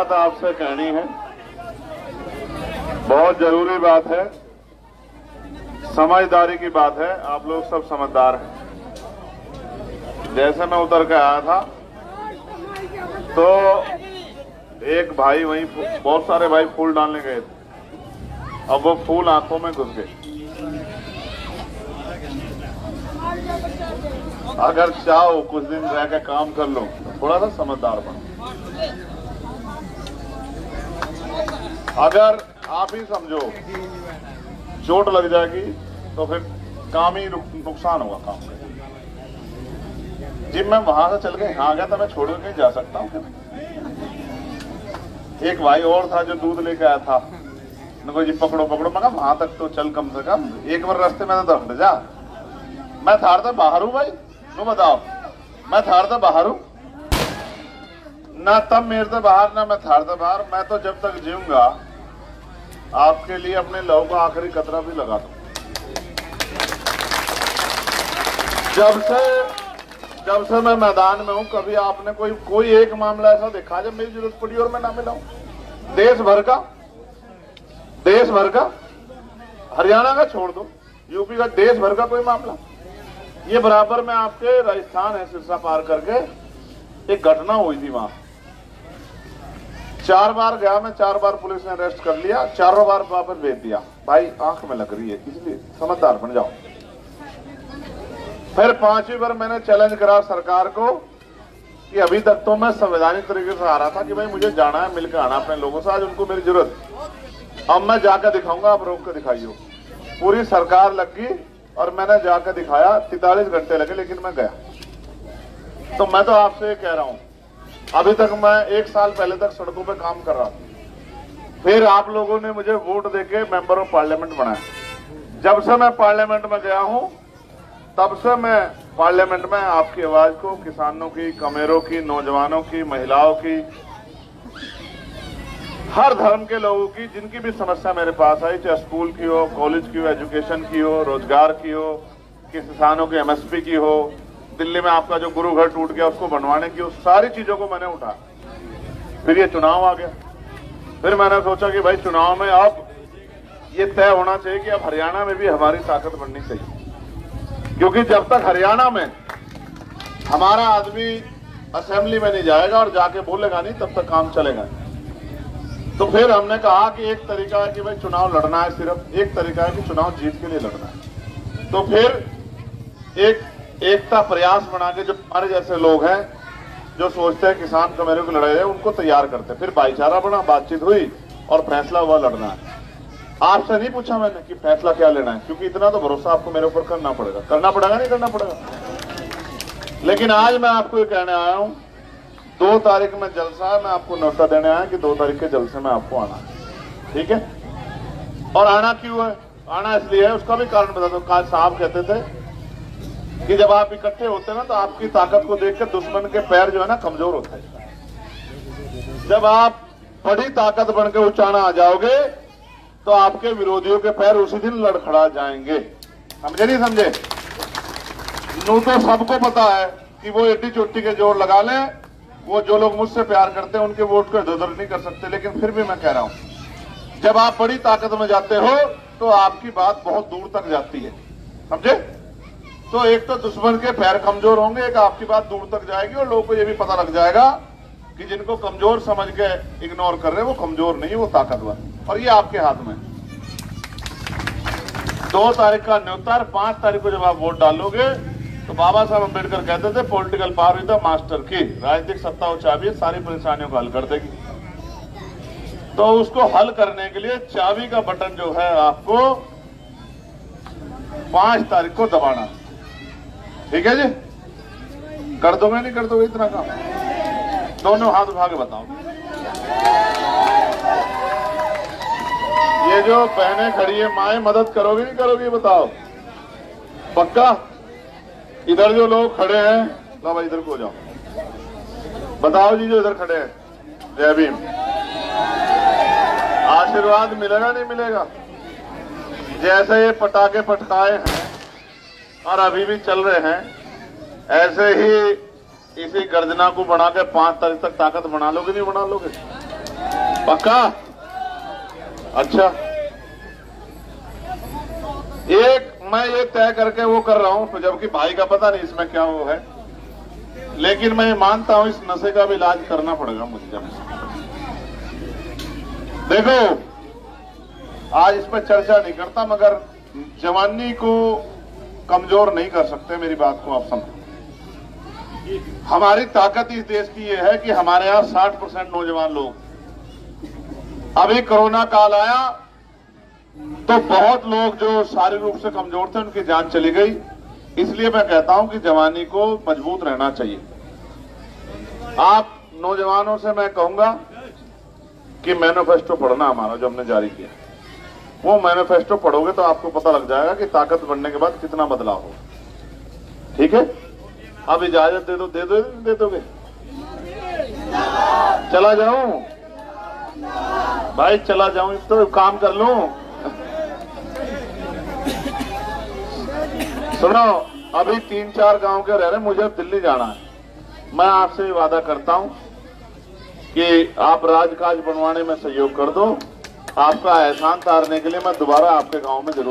बात आपसे कहनी है, बहुत जरूरी बात है, समझदारी की बात है। आप लोग सब समझदार हैं। जैसे मैं उतर के आया था तो एक भाई वहीं, बहुत सारे भाई फूल डालने गए थे। अब वो फूल आंखों में घुस गए। अगर चाहो कुछ दिन रह के काम कर लो तो थोड़ा सा समझदार बनो। अगर आप ही समझो चोट लग जाएगी तो फिर काम ही नुकसान होगा काम का। जिम में वहां से चल के यहाँ गया था, मैं छोड़ के जा सकता हूँ। एक भाई और था जो दूध लेके आया था, उनको जी पकड़ो पकड़ो, मैं कहा वहां तक तो चल कम से कम, एक बार रास्ते में तो हट जा। मैं थार था बाहर हूँ भाई, नो बताओ, मैं थार था बाहर हूँ ना, तब मेरे से बाहर ना मैं थार था बाहर। मैं तो जब तक जीऊंगा आपके लिए अपने लहू का आखिरी कतरा भी लगा दूं। जब से मैं मैदान में हूं, कभी आपने कोई एक मामला ऐसा देखा जब मेरी जरूरत पड़ी और मैं ना मिला हूं? देश भर का, हरियाणा का छोड़ दो, यूपी का, देश भर का कोई मामला। ये बराबर में आपके राजस्थान है, सिरसा पार करके एक घटना हुई थी। वहां 4 बार गया मैं, 4 बार पुलिस ने अरेस्ट कर लिया, चारों बार वापस भेज दिया। भाई आंख में लग रही है, इसलिए समझदार बन जाओ। फिर 5वीं बार मैंने चैलेंज करा सरकार को कि अभी तक तो मैं संवैधानिक तरीके से आ रहा था कि भाई मुझे जाना है, मिलकर आना अपने लोगों से, आज उनको मेरी जरूरत, अब मैं जाकर दिखाऊंगा, आप रोक कर दिखाइयो। पूरी सरकार लग गई और मैंने जाकर दिखाया, 43 घंटे लगे लेकिन मैं गया। तो मैं तो आपसे कह रहा हूं, अभी तक मैं 1 साल पहले तक सड़कों पे काम कर रहा था। फिर आप लोगों ने मुझे वोट देके मेंबर ऑफ पार्लियामेंट बनाया। जब से मैं पार्लियामेंट में गया हूं तब से मैं पार्लियामेंट में आपकी आवाज को, किसानों की, कमेरों की, नौजवानों की, महिलाओं की, हर धर्म के लोगों की, जिनकी भी समस्या मेरे पास आई, चाहे स्कूल की हो, कॉलेज की हो, एजुकेशन की हो, रोजगार की हो, किसानों की एमएसपी की हो, दिल्ली में आपका जो गुरु घर टूट गया उसको बनवाने की, उस सारी चीजों को मैंने उठाया। फिर ये चुनाव आ गया। फिर मैंने सोचा कि भाई चुनाव में अब ये तय होना चाहिए कि अब हरियाणा में भी हमारी ताकत बढ़नी चाहिए, क्योंकि जब तक हरियाणा में हमारा आदमी असेंबली में नहीं जाएगा और जाके बोलेगा नहीं, तब तक काम चलेगा। तो फिर हमने कहा कि एक तरीका है कि भाई चुनाव लड़ना है, सिर्फ एक तरीका है कि चुनाव जीत के लिए लड़ना है। तो फिर एक एकता प्रयास बना के, जो हमारे जैसे लोग हैं जो सोचते हैं किसान कमेरों की लड़ाई है, उनको तैयार करते। फिर भाईचारा बना, बातचीत हुई और फैसला हुआ लड़ना है। आपसे नहीं पूछा मैंने कि फैसला क्या लेना है, क्योंकि इतना तो भरोसा आपको मेरे ऊपर करना पड़ेगा नहीं करना पड़ेगा। लेकिन आज मैं आपको ये कहने आया हूं, 2 तारीख में जलसा है, मैं आपको न्योता देने आया कि 2 तारीख के जलसे में आपको आना है, ठीक है? और आना क्यों है? आना इसलिए है, उसका भी कारण बताता हूं। काज साहब कहते थे कि जब आप इकट्ठे होते हैं ना, तो आपकी ताकत को देखकर दुश्मन के पैर जो है ना कमजोर होते हैं। जब आप बड़ी ताकत बनकर उचाना आ जाओगे तो आपके विरोधियों के पैर उसी दिन लड़खड़ा जाएंगे। समझे नहीं समझे? नू तो सबको पता है कि वो एडी चोटी के जोर लगा लें, वो जो लोग मुझसे प्यार करते हैं उनके वोट को इधर-उधर नहीं कर सकते। लेकिन फिर भी मैं कह रहा हूं, जब आप बड़ी ताकत में जाते हो तो आपकी बात बहुत दूर तक जाती है। समझे? तो एक तो दुश्मन के पैर कमजोर होंगे, एक आपकी बात दूर तक जाएगी और लोगों को यह भी पता लग जाएगा कि जिनको कमजोर समझ के इग्नोर कर रहे हैं वो कमजोर नहीं, वो ताकतवर। और ये आपके हाथ में। 2 तारीख का न्योता, 5 तारीख को जब आप वोट डालोगे तो बाबा साहब अम्बेडकर कहते थे political power is the master की, राजनीतिक सत्ता वो चाबी सारी परेशानियों को हल कर देगी। तो उसको हल करने के लिए चाबी का बटन जो है आपको 5 तारीख को दबाना, ठीक है जी? कर दोगे नहीं कर दोगे इतना काम? दोनों हाथ उठा के बताओ। ये जो बहनें खड़ी है, माएं, मदद करोगी नहीं करोगी बताओ? पक्का? इधर जो लोग खड़े हैं, लो भाई इधर को जाओ, बताओ जी जो इधर खड़े हैं, जय भीम। आशीर्वाद मिलेगा नहीं मिलेगा? जैसे ये पटाखे पटकाए हैं और अभी भी चल रहे हैं, ऐसे ही इसी गर्जना को बढ़ा के 5 तारीख तक ताकत बना लोगे नहीं बना लोगे? पक्का? अच्छा, मैं ये तय करके वो कर रहा हूं, जबकि भाई का पता नहीं इसमें क्या वो है, लेकिन मैं मानता हूं इस नशे का भी इलाज करना पड़ेगा मुझे। जब देखो, आज इस पर चर्चा नहीं करता, मगर जवानी को कमजोर नहीं कर सकते, मेरी बात को आप समझो। हमारी ताकत इस देश की ये है कि हमारे यहां 60% नौजवान लोग। अभी कोरोना काल आया तो बहुत लोग जो शारीरिक रूप से कमजोर थे उनकी जान चली गई। इसलिए मैं कहता हूं कि जवानी को मजबूत रहना चाहिए। आप नौजवानों से मैं कहूंगा कि मैनिफेस्टो पढ़ना हमारा जो हमने जारी किया, वो मैनिफेस्टो पढ़ोगे तो आपको पता लग जाएगा कि ताकत बढ़ने के बाद कितना बदलाव हो। ठीक है, अब इजाजत दे दोगे? चला जाऊं भाई, चला जाऊं तो काम कर लूं। सुनो, अभी 3-4 गांव के रह रहे, मुझे अब दिल्ली जाना है। मैं आपसे वादा करता हूं कि आप राजकाज बनवाने में सहयोग कर दो। आपका एहसान तारने के लिए मैं दोबारा आपके गांव में जरूर